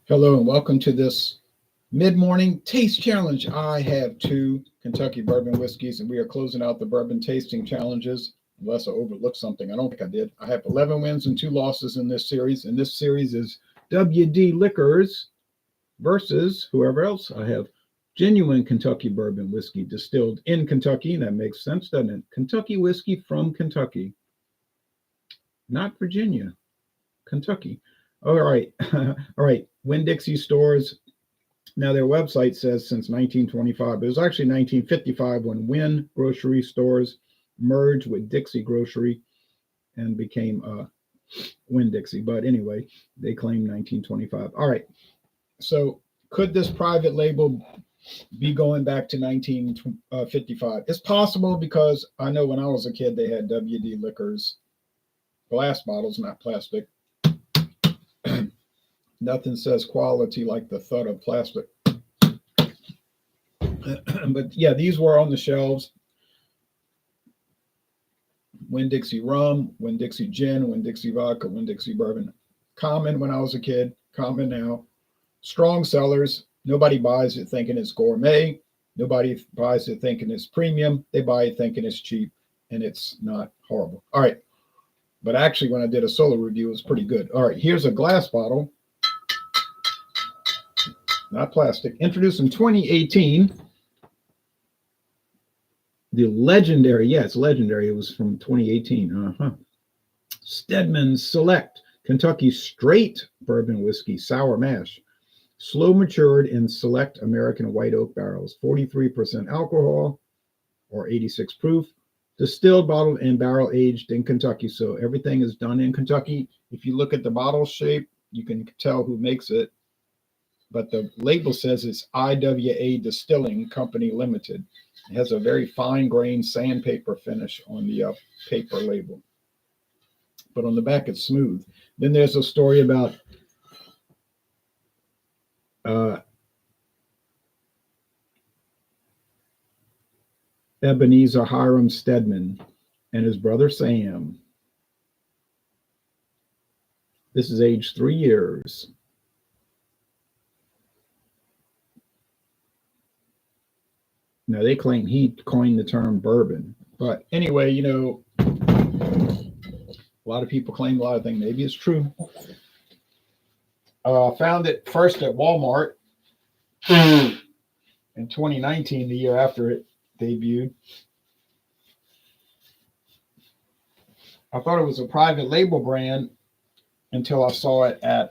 Hello and welcome to this mid-morning taste challenge. I have two Kentucky bourbon whiskeys and we are closing out the bourbon tasting challenges. Unless I overlooked something. I don't think I did. I have 11 wins and 2 losses in this series. And this series is WD Liquors versus whoever else. I have genuine Kentucky bourbon whiskey distilled in Kentucky. That makes sense, doesn't it? Kentucky whiskey from Kentucky. Not Virginia. Kentucky. All right. All right. Winn-Dixie stores. Now, their website says since 1925. It was actually 1955 when Winn grocery stores merged with Dixie Grocery and became Winn-Dixie. But anyway, they claim 1925. All right. So could this private label be going back to 1955? It's possible because I know when I was a kid, they had WD Liquors glass bottles, not plastic. Nothing says quality like the thud of plastic. But yeah, these were on the shelves. Winn-Dixie rum, Winn-Dixie gin, Winn-Dixie vodka, Winn-Dixie bourbon. Common when I was a kid, common now. Strong sellers. Nobody buys it thinking it's gourmet. Nobody buys it thinking it's premium. They buy it thinking it's cheap, and it's not horrible. All right. But actually, when I did a solo review, it was pretty good. All right, here's a glass bottle. Not plastic. Introduced in 2018. The legendary, yeah, it's legendary. It was from 2018. Stedman Select Kentucky Straight Bourbon Whiskey Sour Mash. Slow matured in select American white oak barrels. 43% alcohol or 86 proof. Distilled, bottled, and barrel aged in Kentucky. So everything is done in Kentucky. If you look at the bottle shape, you can tell who makes it. But the label says it's IWA Distilling Company Limited. It has a very fine grained sandpaper finish on the paper label. But on the back, it's smooth. Then there's a story about Ebenezer Hiram Stedman and his brother Sam. This is aged 3 years. Now, they claim he coined the term bourbon. But anyway, you know, a lot of people claim a lot of things. Maybe it's true. Found it first at Walmart in 2019, the year after it debuted. I thought it was a private label brand until I saw it at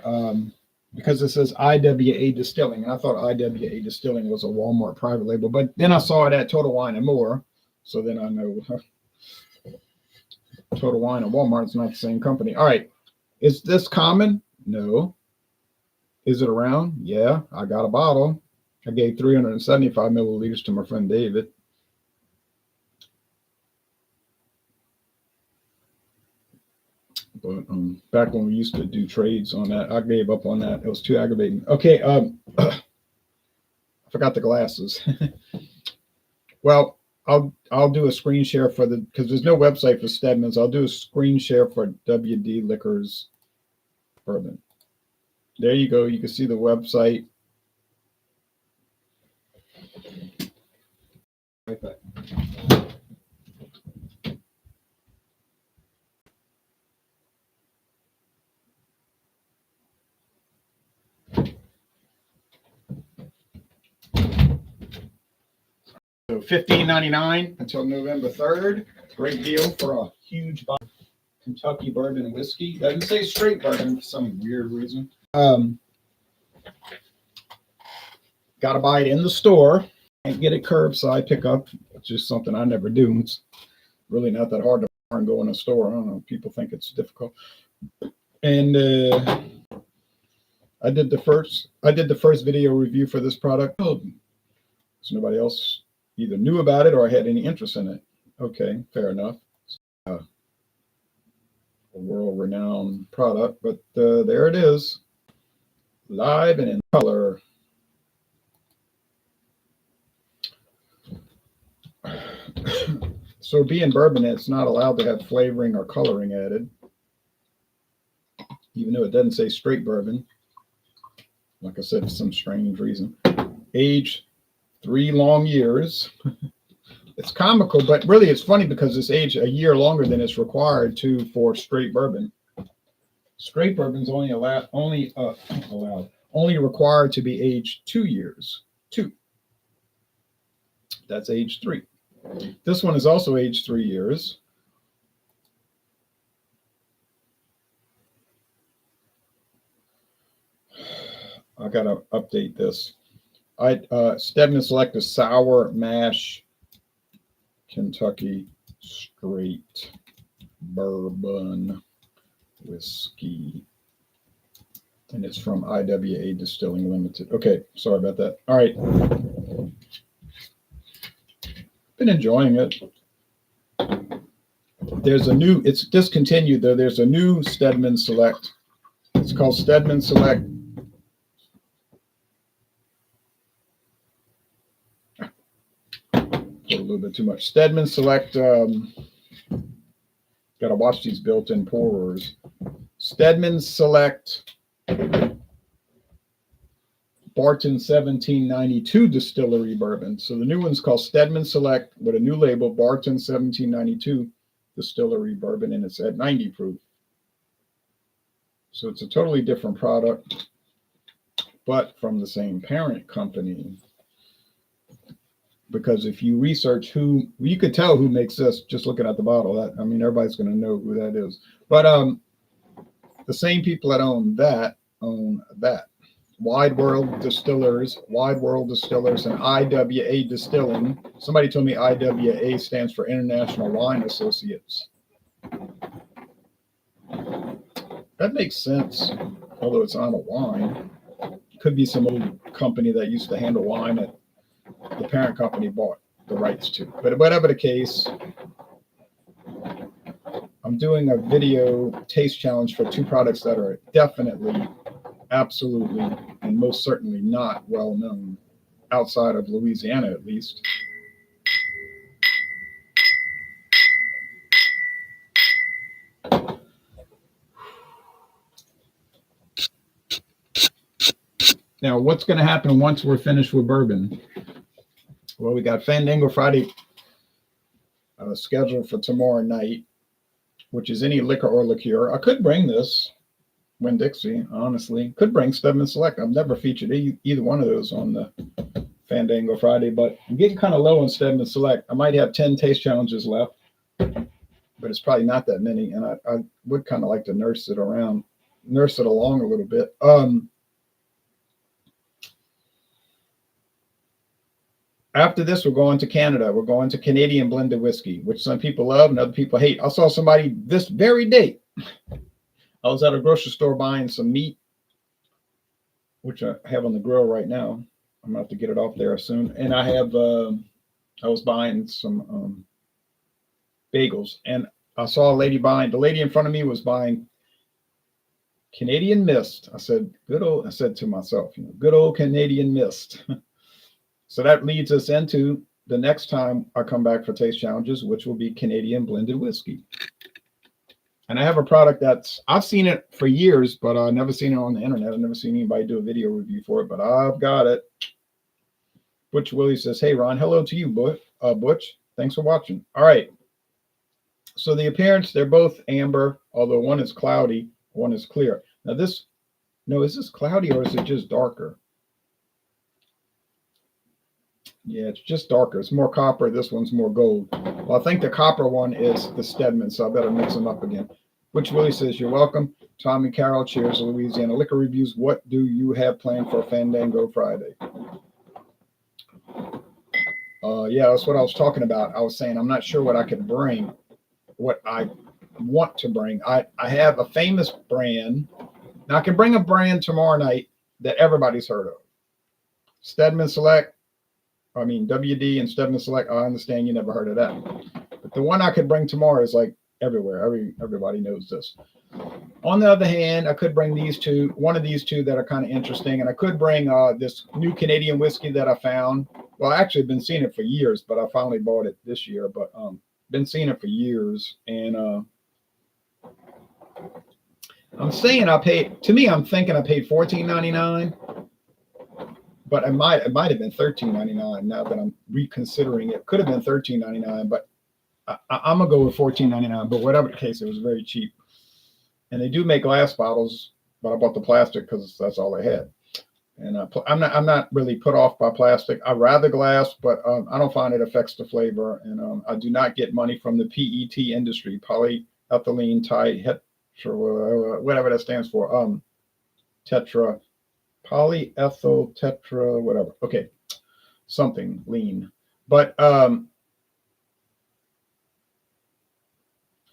because it says IWA Distilling, and I thought IWA Distilling was a Walmart private label, but then I saw it at Total Wine and More, so then I know Total Wine and Walmart is not the same company. All right, is this common? No. Is it around? Yeah, I got a bottle. I gave 375 milliliters to my friend David. But back when we used to do trades on that, I gave up on that. It was too aggravating. Okay, I forgot the glasses. Well, I'll do a screen share for the, because there's no website for Stedman's. I'll do a screen share for WD Liquors Bourbon. There you go. You can see the website. Right back. So $15.99 until November 3rd. Great deal for a huge bottle of Kentucky bourbon whiskey. Doesn't say straight bourbon for some weird reason. Got to buy it in the store. Can't get it curbside pickup. It's just something I never do. It's really not that hard to buy and go in a store. I don't know. People think it's difficult. And I did the first video review for this product. So nobody else either knew about it or had any interest in it. Okay, fair enough. A world-renowned product, but there it is, live and in color. So being bourbon, it's not allowed to have flavoring or coloring added, even though it doesn't say straight bourbon. Like I said, for some strange reason. Aged 3 long years. It's comical, but really it's funny because it's aged a year longer than it's required to for straight bourbon. Straight bourbon's only required to be aged 2 years. 2. That's age 3. This one is also aged 3 years. I gotta update this. Stedman Select a sour mash Kentucky straight bourbon whiskey, and it's from IWA Distilling Limited. Okay, sorry about that. All right, been enjoying it. There's a new, it's discontinued though. There's a new Stedman Select. It's called Stedman Select. A little bit too much. Stedman Select. Got to watch these built-in pourers. Stedman Select Barton 1792 distillery bourbon. So the new one's called Stedman Select with a new label, Barton 1792 distillery bourbon, and it's at 90 proof. So it's a totally different product, but from the same parent company. Because if you research who, you could tell who makes this just looking at the bottle. That, I mean, everybody's going to know who that is. But the same people that own that. Wide World Distillers, and IWA Distilling. Somebody told me IWA stands for International Wine Associates. That makes sense, although it's on a wine. Could be some old company that used to handle wine that the parent company bought the rights to. But whatever the case, I'm doing a video taste challenge for 2 products that are definitely, absolutely, and most certainly not well known outside of Louisiana, at least. Now, what's going to happen once we're finished with bourbon? Well, we got Fandango Friday scheduled for tomorrow night, which is any liquor or liqueur. I could bring this Winn-Dixie, honestly. Could bring Stedman Select. I've never featured either one of those on the Fandango Friday, but I'm getting kind of low on Stedman Select. I might have 10 taste challenges left, but it's probably not that many, and I would kind of like to nurse it along a little bit. After this, we're going to Canada. We're going to Canadian blended whiskey, which some people love and other people hate. I saw somebody this very day. I was at a grocery store buying some meat, which I have on the grill right now. I'm going to have to get it off there soon. And I was buying some bagels. And I saw a lady the lady in front of me was buying Canadian Mist. I said to myself, good old Canadian Mist. So that leads us into the next time I come back for taste challenges, which will be Canadian blended whiskey. And I have a product I've seen it for years, but I've never seen it on the internet. I've never seen anybody do a video review for it, but I've got it. Butch Willie says, hey, Ron, hello to you, Butch. Thanks for watching. All right. So the appearance, they're both amber, although one is cloudy, one is clear. Now is this cloudy or is it just darker? Yeah, it's just darker. It's more copper. This one's more gold. Well, I think the copper one is the Stedman, so I better mix them up again. Butch Willie says, you're welcome. Tommy Carroll, cheers, Louisiana Liquor Reviews. What do you have planned for Fandango Friday? Yeah, that's what I was talking about. I was saying I'm not sure what I could bring, what I want to bring. I have a famous brand. Now, I can bring a brand tomorrow night that everybody's heard of. Stedman Select. I mean, WD and Stedman Select, I understand you never heard of that. But the one I could bring tomorrow is like everywhere. Everybody knows this. On the other hand, I could bring one of these two that are kind of interesting. And I could bring this new Canadian whiskey that I found. Well, I actually been seeing it for years, but I finally bought it this year. But been seeing it for years. And I'm thinking I paid $14.99. but it might have been $13.99. Now that I'm reconsidering it, could have been $13.99, but I'm gonna go with $14.99. But whatever the case, it was very cheap. And they do make glass bottles, but I bought the plastic because that's all they had. And I'm not really put off by plastic. I rather glass, but I don't find it affects the flavor. And I do not get money from the PET industry, polyethylene whatever that stands for. Tetra, polyethyl tetra, whatever. Okay, something lean. But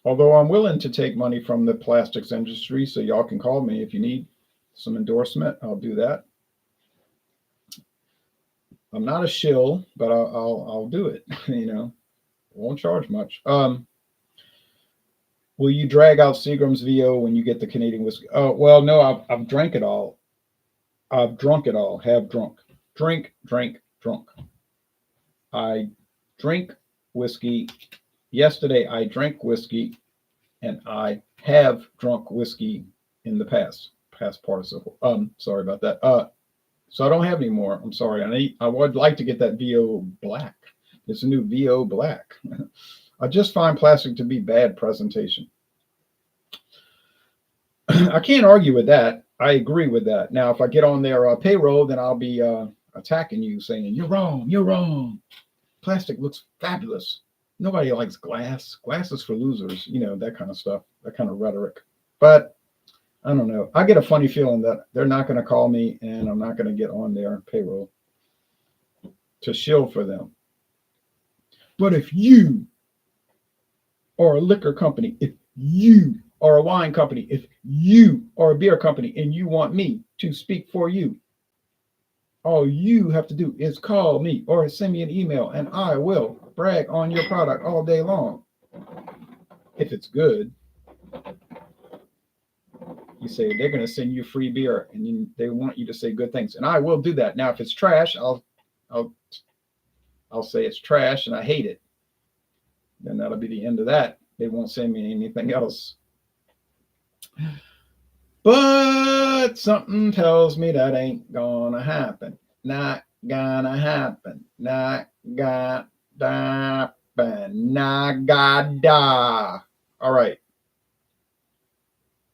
although I'm willing to take money from the plastics industry, so y'all can call me if you need some endorsement, I'll do that. I'm not a shill, but I'll do it. Won't charge much. Will you drag out Seagram's VO when you get the Canadian whiskey? Oh well, no, I've drank it all. I've drunk it all. Have drunk. Drink, drunk. I drink whiskey. Yesterday I drank whiskey, and I have drunk whiskey in the past participle. Sorry about that. So I don't have any more. I'm sorry. I would like to get that VO Black. It's a new VO Black. I just find plastic to be bad presentation. I can't argue with that. I agree with that. Now, if I get on their payroll, then I'll be attacking you, saying, you're wrong. Plastic looks fabulous. Nobody likes glass. Glass is for losers, that kind of stuff, that kind of rhetoric. But I don't know. I get a funny feeling that they're not going to call me, and I'm not going to get on their payroll to shill for them. But if you are a liquor company, if you are a wine company, if you are a beer company, and you want me to speak for you, all you have to do is call me or send me an email, and I will brag on your product all day long. If it's good. You say they're going to send you free beer, and they want you to say good things, and I will do that. Now, if it's trash, I'll say it's trash and I hate it. Then that'll be the end of that. They won't send me anything else. But something tells me that ain't gonna happen. Not gonna happen. Not gonna happen. Not gonna. All right.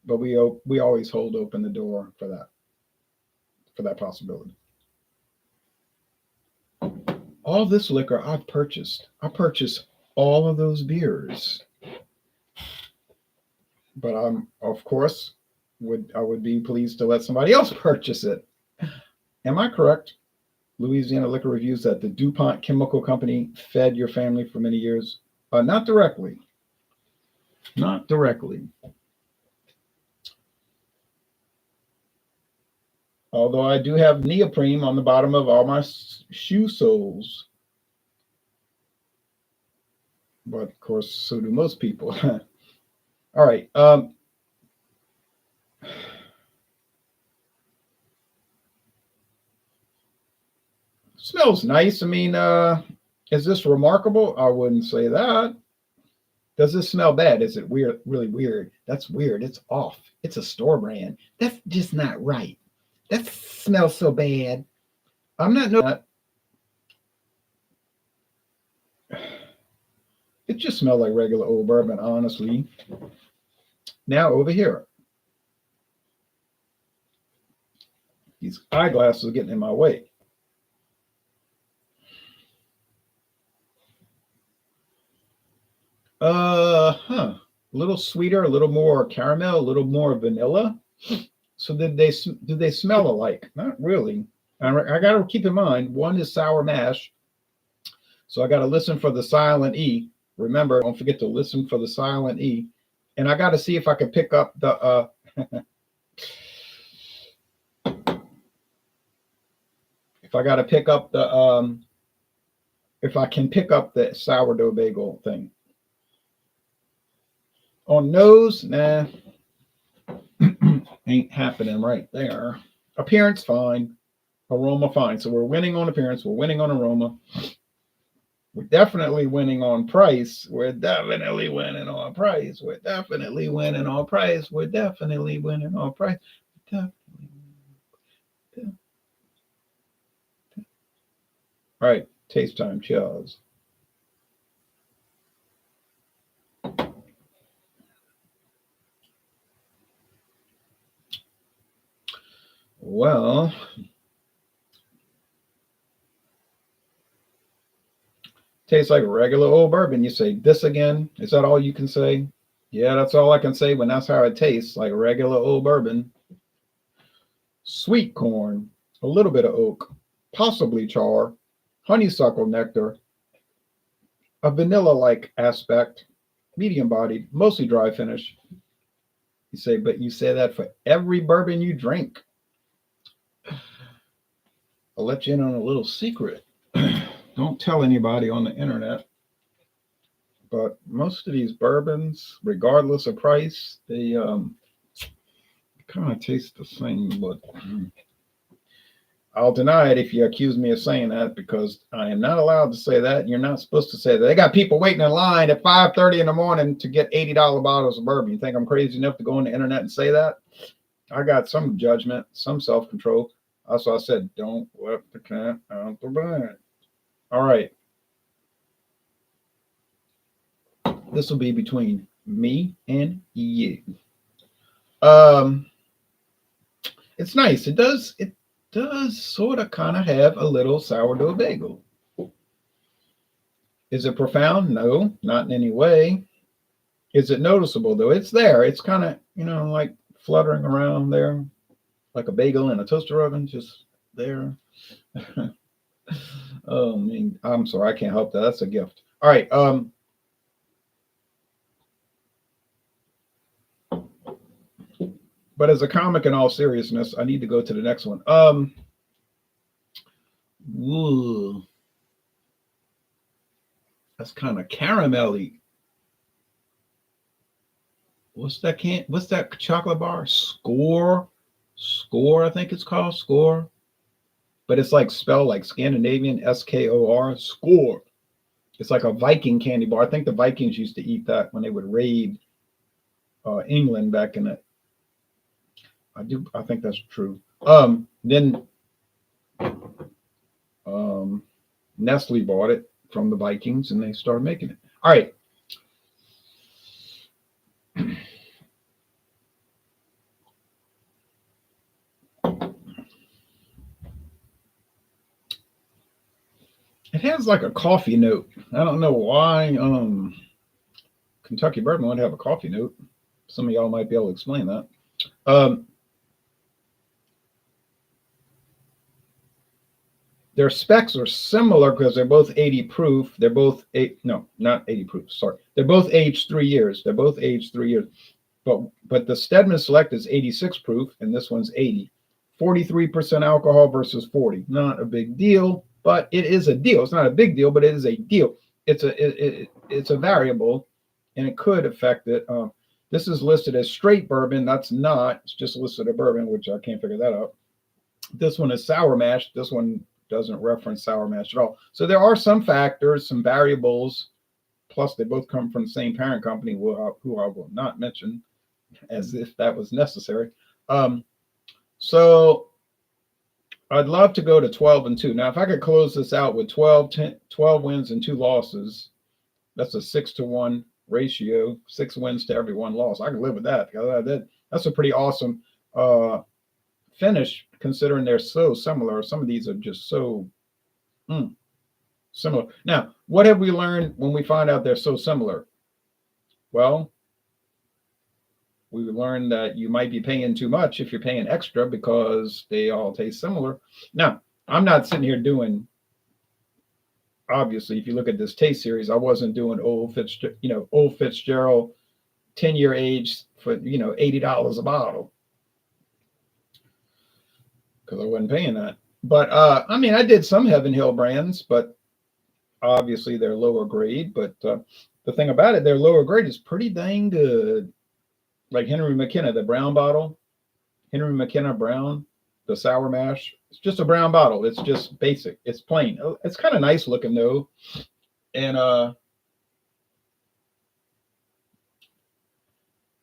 But we always hold open the door for that possibility. All this liquor I've purchased. I purchased all of those beers. But of course, I would be pleased to let somebody else purchase it. Am I correct? Louisiana Liquor Reviews that the DuPont Chemical Company fed your family for many years? Not directly. Not directly. Although I do have neoprene on the bottom of all my shoe soles. But of course, so do most people. All right. Smells nice. I mean, is this remarkable? I wouldn't say that. Does this smell bad? Is it weird? Really weird? That's weird. It's off. It's a store brand. That's just not right. That smells so bad. I'm not that. It just smelled like regular old bourbon, honestly. Now over here. These eyeglasses are getting in my way. A little sweeter, a little more caramel, a little more vanilla. So do they smell alike? Not really. I got to keep in mind, one is sour mash. So I got to listen for the silent E. Remember, don't forget to listen for the silent E. And I got to see if I can pick up the if I got to pick up the if I can pick up the sourdough bagel thing. On nose, nah. Ain't happening right there. Appearance, fine. Aroma, fine. So we're winning on appearance. We're winning on aroma. We're definitely winning on price. We're definitely winning on price. We're definitely winning on price. We're definitely winning on price. All right, taste time. Cheers. Well, tastes like regular old bourbon. You say this again? Is that all you can say? Yeah, that's all I can say when that's how it tastes, like regular old bourbon. Sweet corn, a little bit of oak, possibly char, honeysuckle nectar, a vanilla-like aspect, medium bodied, mostly dry finish. You say, but you say that for every bourbon you drink. I'll let you in on a little secret. Don't tell anybody on the internet. But most of these bourbons, regardless of price, they kind of taste the same. But I'll deny it if you accuse me of saying that, because I am not allowed to say that. You're not supposed to say that. They got people waiting in line at 5:30 in the morning to get $80 bottles of bourbon. You think I'm crazy enough to go on the internet and say that? I got some judgment, some self-control. Also, I said, don't let the cat out the bag. All right. This will be between me and you. Um, it's nice. It does sort of kind of have a little sourdough bagel. Is it profound? No, not in any way. Is it noticeable though? It's there. It's kind of, like fluttering around there, like a bagel in a toaster oven, just there. Oh, I mean, I'm sorry, I can't help that. That's a gift. All right. But as a comic, in all seriousness, I need to go to the next one. Ooh, that's kind of caramelly. What's that chocolate bar? Score, I think it's called Score. But it's like spelled like Scandinavian, Skor, Score. It's like a Viking candy bar. I think the Vikings used to eat that when they would raid England back in the. I think that's true. Then Nestle bought it from the Vikings and they started making it. All right. It has like a coffee note. I don't know why Kentucky bourbon would have a coffee note. Some of y'all might be able to explain that. Um, their specs are similar because they're both 80 proof. They're both no, not 80 proof. Sorry, they're both aged 3 years. They're both aged 3 years. But the Stedman Select is 86 proof, and this one's 80. 43% alcohol versus 40. Not a big deal, but it is a deal. It's not a big deal, but it is a deal. It's a variable, and it could affect it. This is listed as straight bourbon. That's not. It's just listed as bourbon, which I can't figure that out. This one is sour mash. This one doesn't reference sour mash at all. So there are some factors, some variables. Plus, they both come from the same parent company, who I will not mention, as if that was necessary. So I'd love to go to 12 and 2. Now, if I could close this out with 12 wins and 2 losses, that's a 6-to-1 ratio, 6 wins to every 1 loss. I can live with that. That's a pretty awesome finish, considering they're so similar. Some of these are just so similar. Now, what have we learned when we find out they're so similar? Well, we learned that you might be paying too much if you're paying extra because they all taste similar. Now, I'm not sitting here doing, obviously, if you look at this taste series, I wasn't doing old Fitzgerald 10-year age for, $80 a bottle, because I wasn't paying that. But I mean, I did some Heaven Hill brands, but obviously they're lower grade. But the thing about it, their lower grade is pretty dang good. Like Henry McKenna, the brown bottle, Henry McKenna brown, the sour mash. It's just a brown bottle. It's just basic. It's plain. It's kind of nice looking though. And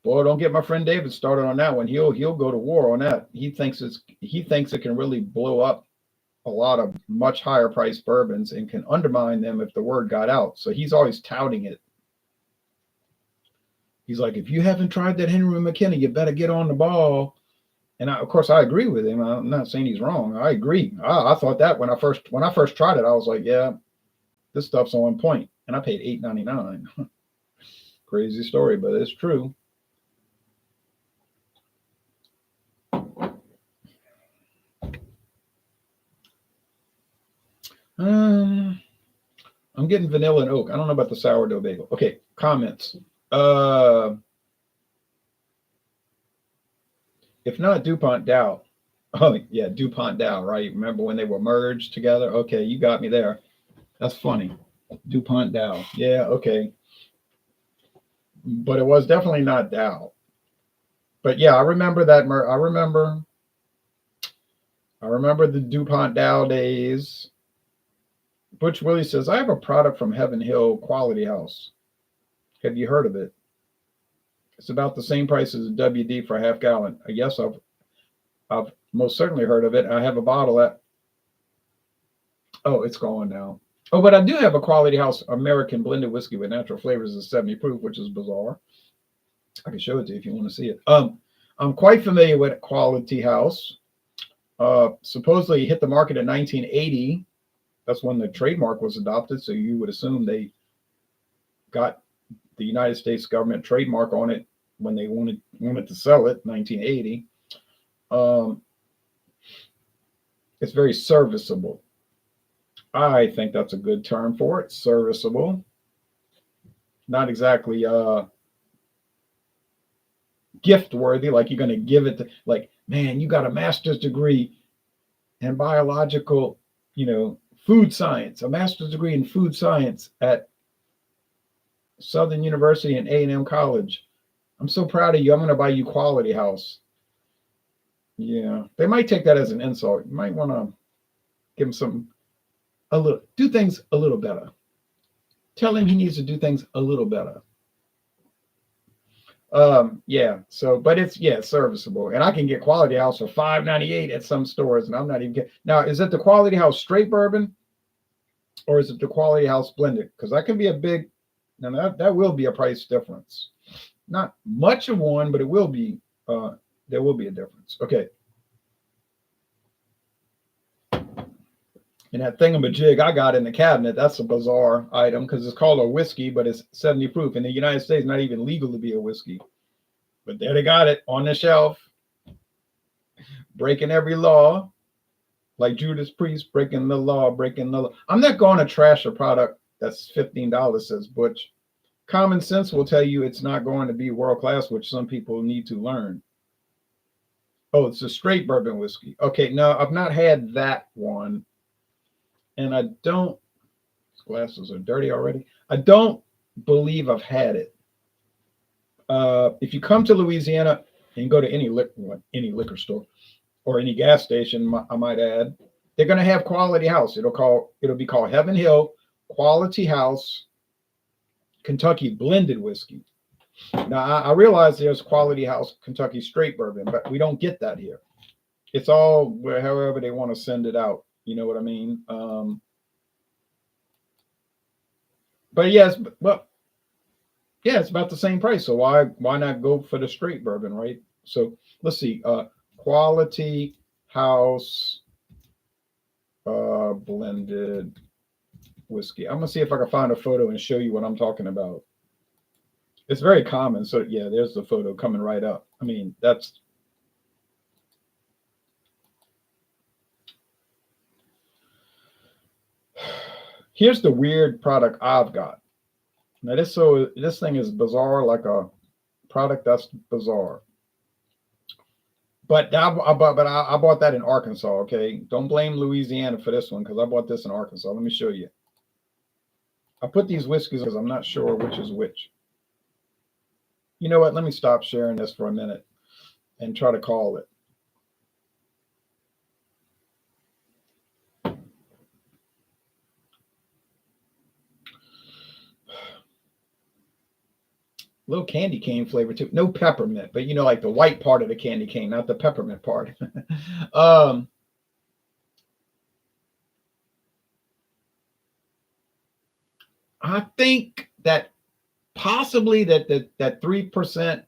boy, don't get my friend David started on that one. He'll go to war on that. He thinks it can really blow up a lot of much higher priced bourbons and can undermine them if the word got out. So he's always touting it. He's like, if you haven't tried that Henry McKenna, you better get on the ball. And of course, I agree with him. I'm not saying he's wrong. I agree. I thought that when I first tried it, I was like, yeah, this stuff's on point. And I paid $8.99. Crazy story, but it's true. I'm getting vanilla and oak. I don't know about the sourdough bagel. Okay, comments. If not DuPont Dow. Oh, yeah, DuPont Dow, right? Remember when they were merged together? Okay, you got me there. That's funny. DuPont Dow. Yeah, okay. But it was definitely not Dow. But yeah, I remember that. I remember the DuPont Dow days. Butch Willie says, I have a product from Heaven Hill Quality House. Have you heard of it? It's about the same price as a WD for a half gallon. Yes, I've most certainly heard of it. I have a bottle at. Oh, it's gone now. Oh, but I do have a Quality House American blended whiskey with natural flavors of 70 proof, which is bizarre. I can show it to you if you want to see it. I'm quite familiar with Quality House. Supposedly hit the market in 1980. That's when the trademark was adopted. So you would assume they got the United States government trademark on it when they wanted to sell it, 1980. It's very serviceable. I think that's a good term for it. Serviceable. Not exactly gift worthy, like you're going to give it to, like, man, you got a master's degree in biological, food science, a master's degree in food science at Southern University and A&M College. I'm so proud of you. I'm going to buy you Quality House. Yeah, they might take that as an insult. You might want to give him do things a little better. Tell him he needs to do things a little better. Yeah. So, but it's serviceable, and I can get Quality House for $5.98 at some stores, and I'm not even now. Is it the Quality House straight bourbon, or is it the Quality House blended? Because that can be a big. Now that will be a price difference. Not much of one, but it will be. There will be a difference. Okay. And that thingamajig I got in the cabinet, that's a bizarre item because it's called a whiskey, but it's 70 proof. In the United States, not even legal to be a whiskey. But there they got it on the shelf, breaking every law, like Judas Priest, breaking the law. I'm not going to trash a product that's $15, says Butch. Common sense will tell you it's not going to be world class, which some people need to learn. Oh, it's a straight bourbon whiskey. Okay, no, I've not had that one. And I don't, glasses are dirty already. I don't believe I've had it. If you come to Louisiana and go to any liquor store or any gas station, I might add, they're going to have Quality House. It'll be called Heaven Hill Quality House Kentucky Blended Whiskey. Now, I realize there's Quality House Kentucky Straight Bourbon, but we don't get that here. It's all however they want to send it out. You know what I mean? But yes, it's about the same price. So why not go for the straight bourbon, right? So let's see. Quality House blended whiskey. I'm gonna see if I can find a photo and show you what I'm talking about. It's very common. So yeah, there's the photo coming right up. I mean, that's. Here's the weird product I've got. Now this thing is bizarre, like a product that's bizarre. But I bought that in Arkansas. Okay, don't blame Louisiana for this one because I bought this in Arkansas. Let me show you. I put these whiskeys because I'm not sure which is which. You know what? Let me stop sharing this for a minute and try to call it. Little candy cane flavor too. No peppermint, but like the white part of the candy cane, not the peppermint part. I think that possibly that 3%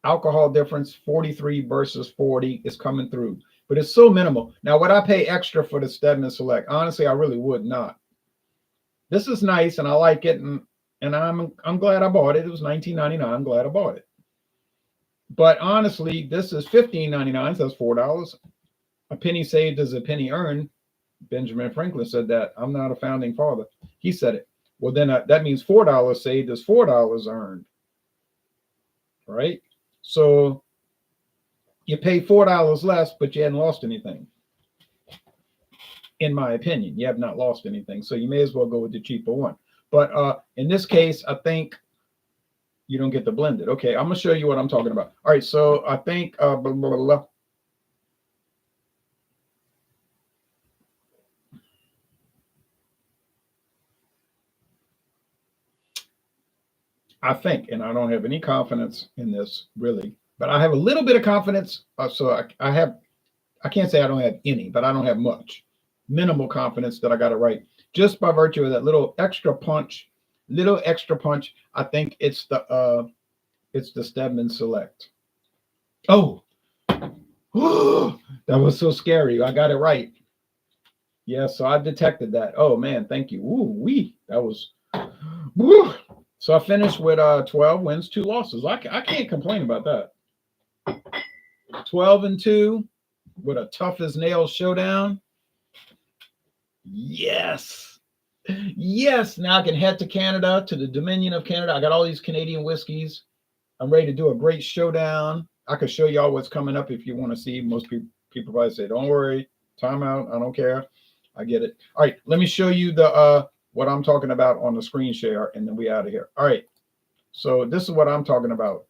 alcohol difference, 43 versus 40, is coming through, but it's so minimal. Now, would I pay extra for the Stedman Select? Honestly, I really would not. This is nice, and I like it, and I'm glad I bought it. It was $19.99. I'm glad I bought it. But honestly, this is $15.99, so that's $4. A penny saved is a penny earned. Benjamin Franklin said that. I'm not a founding father. He said it. Well, then that means $4 saved is $4 earned, right? So you pay $4 less, but you hadn't lost anything. In my opinion, you have not lost anything. So you may as well go with the cheaper one. But in this case, I think you don't get the blended. Okay, I'm going to show you what I'm talking about. All right, so I think blah, blah, blah, blah. I think, and I don't have any confidence in this really, but I have a little bit of confidence. So I can't say I don't have any, but I don't have much. Minimal confidence that I got it right, just by virtue of that little extra punch. I think it's the Stedman Select. Oh, that was so scary. I got it right. Yeah, so I detected that. Oh man, thank you. Ooh, that was. Woo. So I finished with 12 wins, 2 losses. I can't complain about that. 12-2 with a tough as nails showdown. Yes. Now I can head to Canada, to the Dominion of Canada. I got all these Canadian whiskeys. I'm ready to do a great showdown. I could show y'all what's coming up if you want to see. Most people probably say, don't worry, time out. I don't care. I get it. All right, let me show you the what I'm talking about on the screen share, and then we out of here. All right, so this is what I'm talking about.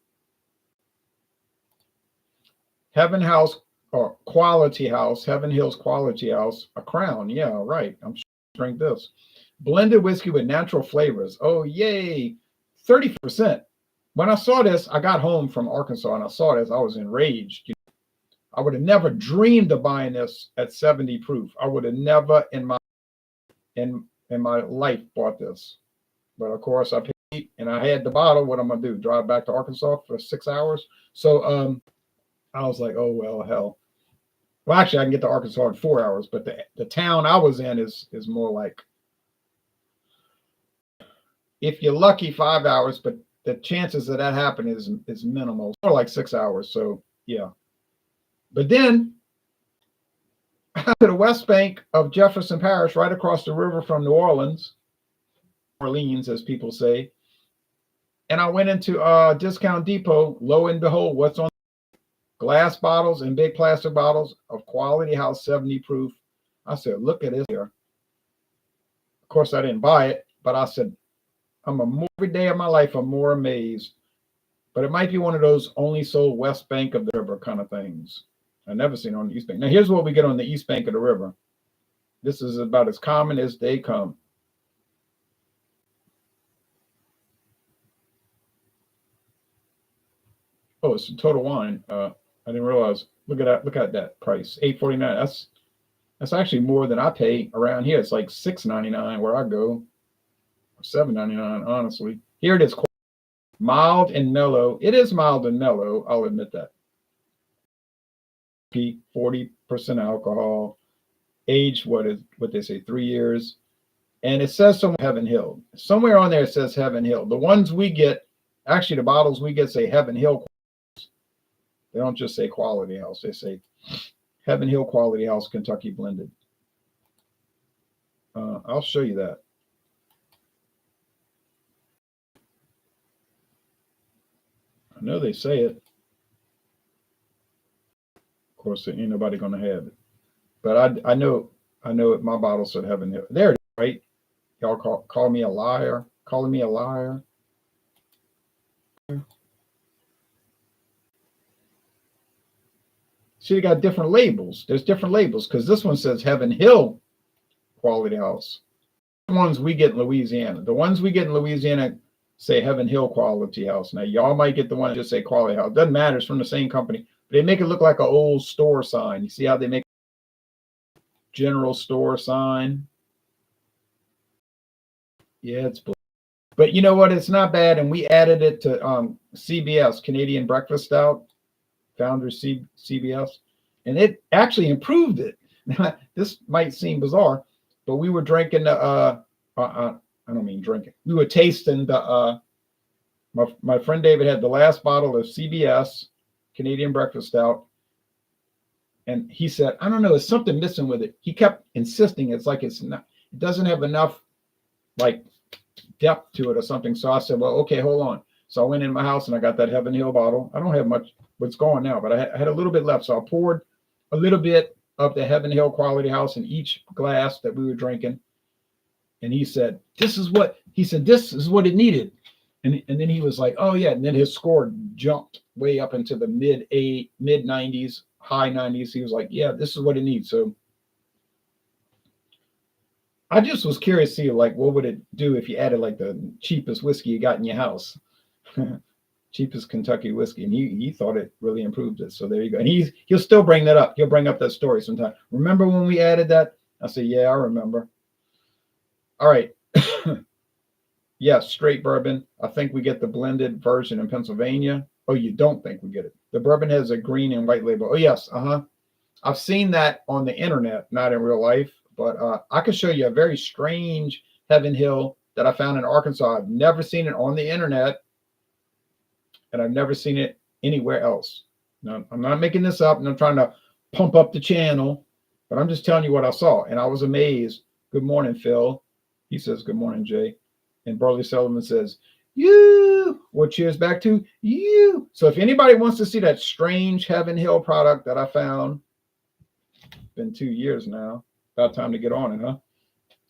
Heaven House or Quality House, Heaven Hills Quality House, a Crown. Yeah, right. I'm sure I drink this. Blended whiskey with natural flavors. Oh, yay. 30%. When I saw this, I got home from Arkansas and I saw this. I was enraged. I would have never dreamed of buying this at 70 proof. I would have never in my life bought this. But of course, I paid and I had the bottle. What I'm going to do? Drive back to Arkansas for 6 hours? So I was like, oh, well, hell. Well, actually, I can get to Arkansas in 4 hours, but the town I was in is more like, if you're lucky, 5 hours, but the chances of that happening is minimal. It's more like 6 hours. So yeah. But then to the West Bank of Jefferson Parish, right across the river from New Orleans, as people say. And I went into Discount Depot. Lo and behold, what's on glass bottles and big plastic bottles of Quality House 70 proof. I said, look at this here. Of course, I didn't buy it, but I said, every day of my life, I'm more amazed. But it might be one of those only sold West Bank of the river kind of things. I've never seen on the East Bank. Now, here's what we get on the East Bank of the river. This is about as common as they come. Oh, it's a Total Wine. I didn't realize. Look at that. Look at that price. $8.49. That's actually more than I pay around here. It's like $6.99 where I go. $7.99, honestly. Here it is. Mild and mellow. It is mild and mellow. I'll admit that. 40% alcohol. Age, what they say, 3 years. And it says somewhere Heaven Hill. Somewhere on there it says Heaven Hill. The ones we get, actually the bottles we get say Heaven Hill. They don't just say Quality House. They say Heaven Hill Quality House Kentucky Blended. I'll show you that. I know they say it. Of course, ain't nobody gonna have it. But I know it. My bottle said Heaven Hill. There it is, right? Y'all call me a liar. Calling me a liar. See, they got different labels. There's different labels because this one says Heaven Hill Quality House. The ones we get in Louisiana. The ones we get in Louisiana say Heaven Hill Quality House. Now, y'all might get the one that just say Quality House. Doesn't matter. It's from the same company. But they make it look like an old store sign. You see how they make general store sign? Yeah, it's blue. But you know what? It's not bad. And we added it to CBS, Canadian Breakfast Stout, Founder CBS, and it actually improved it. This might seem bizarre, but we were drinking the I don't mean drinking. We were tasting the my friend David had the last bottle of CBS Canadian Breakfast Stout, and he said, I don't know, there's something missing with it. He kept insisting it's like it's not, it doesn't have enough like depth to it or something. So I said, well, okay, hold on. So I went in my house and I got that Heaven Hill bottle. I don't have much what's going now, but I had a little bit left. So I poured a little bit of the Heaven Hill Quality House in each glass that we were drinking. And he said, this is what it needed. And then he was like, oh yeah. And then his score jumped way up into the mid 90s, high 90s. He was like, yeah, this is what it needs. So I just was curious to see like what would it do if you added like the cheapest whiskey you got in your house. Cheapest Kentucky whiskey, and he thought it really improved it. So there you go. And he'll still bring that up. He'll bring up that story sometime. Remember when we added that? I said, yeah, I remember. All right. Yes, straight bourbon. I think we get the blended version in Pennsylvania. Oh, you don't think we get it? The bourbon has a green and white label. Oh, yes. I've seen that on the internet, not in real life, but I can show you a very strange Heaven Hill that I found in Arkansas. I've never seen it on the internet, and I've never seen it anywhere else. Now, I'm not making this up, and I'm trying to pump up the channel, but I'm just telling you what I saw, and I was amazed. Good morning, Phil. He says, good morning, Jay. And Burley Sullivan says, you. Well, cheers back to you. So if anybody wants to see that strange Heaven Hill product that I found, been 2 years now, about time to get on it, huh?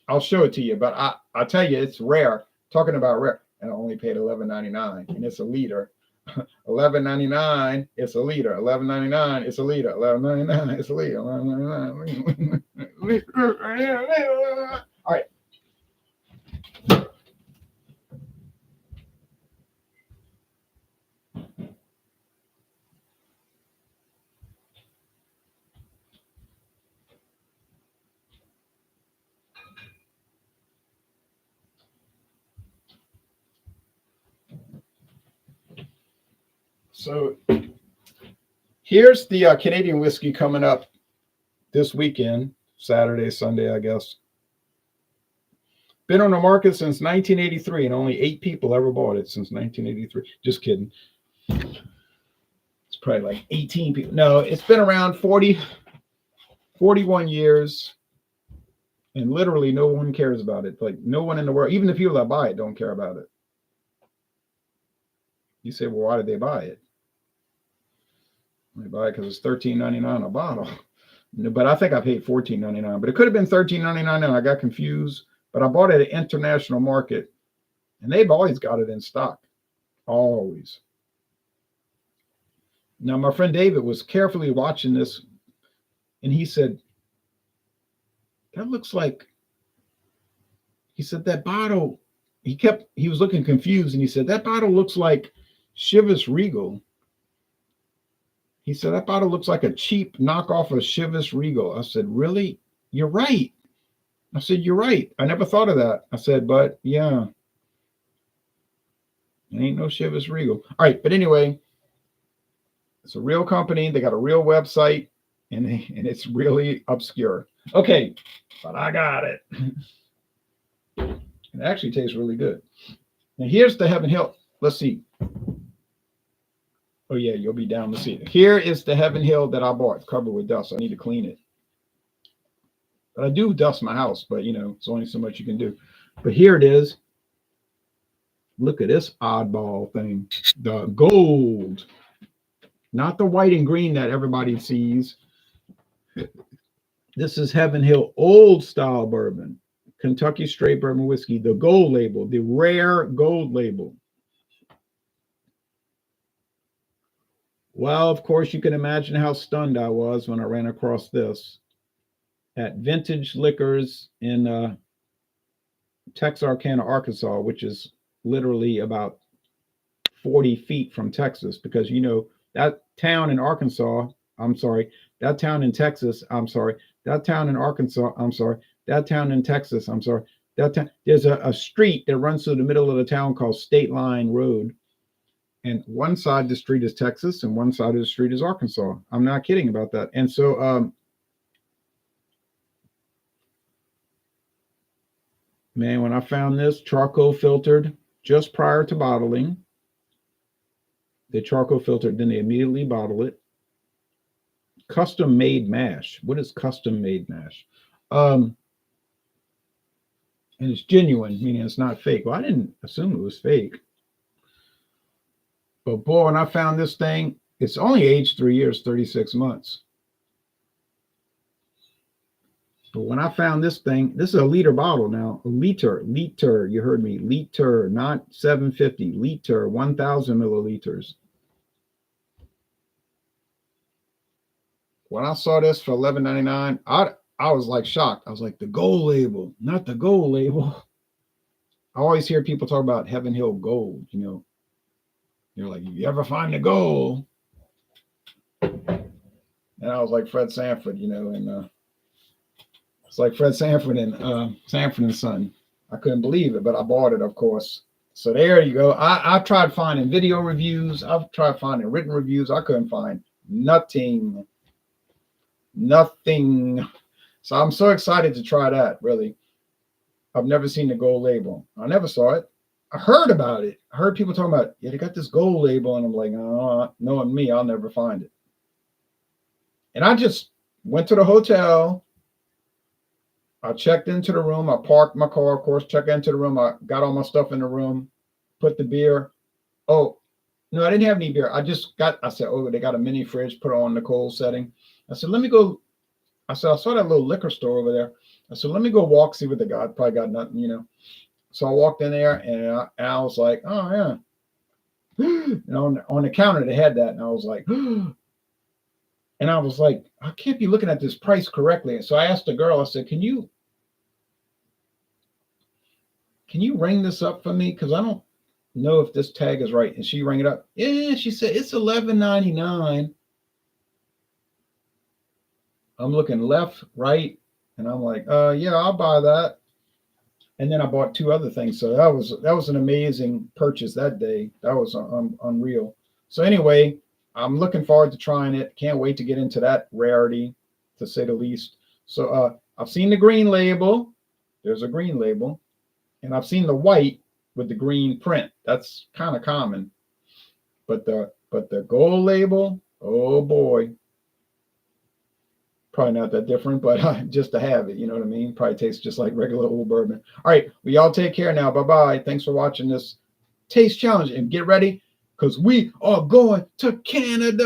I'll show it to you, but I tell you, it's rare. Talking about rare, and I only paid $11.99, and it's a liter. $11.99, it's a liter. $11.99, it's a liter. $11.99, it's a liter. $11.99. All right. So here's the Canadian whiskey coming up this weekend, Saturday, Sunday, I guess. Been on the market since 1983, and only 8 people ever bought it since 1983. Just kidding. It's probably like 18 people. No, it's been around 41 years, and literally no one cares about it. Like no one in the world, even the people that buy it, don't care about it. You say, well, why did they buy it? They buy it because it's $13.99 a bottle. But I think I paid $14.99. But it could have been $13.99, and I got confused. But I bought it at International Market, and they've always got it in stock. Always. Now, my friend David was carefully watching this, and he said, that looks like, he said, that bottle, he was looking confused, and he said, that bottle looks like Chivas Regal. He said, that bottle looks like a cheap knockoff of Chivas Regal. I said, really? You're right. I said, you're right. I never thought of that. I said, but yeah, it ain't no Chivas Regal. All right. But anyway, it's a real company. They got a real website, and it's really obscure. Okay. But I got it. It actually tastes really good. Now here's the Heaven Hill. Let's see. Oh yeah, you'll be down to see it. Here is the Heaven Hill that I bought, covered with dust. I need to clean it. But I do dust my house, but you know, it's only so much you can do. But here it is. Look at this oddball thing. The gold. Not the white and green that everybody sees. This is Heaven Hill Old Style Bourbon. Kentucky Straight Bourbon Whiskey. The gold label. The rare gold label. Well, of course, you can imagine how stunned I was when I ran across this at Vintage Liquors in Texarkana, Arkansas, which is literally about 40 feet from Texas, because, you know, that town in Arkansas, I'm sorry, that town in Texas, I'm sorry, that town in Arkansas, I'm sorry, that town in Texas, I'm sorry, downtown. There's a street that runs through the middle of the town called State Line Road. And one side of the street is Texas and one side of the street is Arkansas. I'm not kidding about that. And so, man, when I found this charcoal filtered just prior to bottling, they charcoal filtered, then they immediately bottle it. Custom made mash. What is custom made mash? And it's genuine, meaning it's not fake. Well, I didn't assume it was fake. But boy, when I found this thing, it's only aged 3 years, 36 months. But when I found this thing, this is a liter bottle now. A liter, you heard me, liter, not 750, liter, 1,000 milliliters. When I saw this for $11.99, I was like shocked. I was like, the gold label, not the gold label. I always hear people talk about Heaven Hill Gold, you know. You're like, you ever find the gold? And I was like Fred Sanford, you know, and it's like Fred Sanford and Sanford and Son. I couldn't believe it, but I bought it, of course. So there you go. I tried finding video reviews. I've tried finding written reviews. I couldn't find nothing. So I'm so excited to try that, really. I've never seen the gold label. I never saw it. I heard about it. I heard people talking about, yeah, they got this gold label. And I'm like, oh, knowing me, I'll never find it. And I just went to the hotel. I checked into the room. I parked my car, of course, checked into the room. I got all my stuff in the room, put the beer. Oh, no, I didn't have any beer. I said, oh, they got a mini fridge, put it on the cold setting. I said, let me go. I said, I saw that little liquor store over there. I said, let me go walk, see what they got. Probably got nothing, you know. So I walked in there and I was like, oh, yeah. And on the counter, they had that. And I was like, and I was like, I can't be looking at this price correctly. And so I asked the girl, I said, can you ring this up for me? Because I don't know if this tag is right. And she rang it up. Yeah, she said, it's $11.99. I'm looking left, right. And I'm like, yeah, I'll buy that. And then I bought 2 other things. So that was an amazing purchase that day. That was unreal. So anyway, I'm looking forward to trying it. Can't wait to get into that rarity, to say the least. So I've seen the green label. There's a green label. And I've seen the white with the green print. That's kind of common. But the gold label, oh boy. Probably not that different, but just to have it, you know what I mean? Probably tastes just like regular old bourbon. All right, we all take care now. Bye-bye. Thanks for watching this taste challenge. And get ready, because we are going to Canada.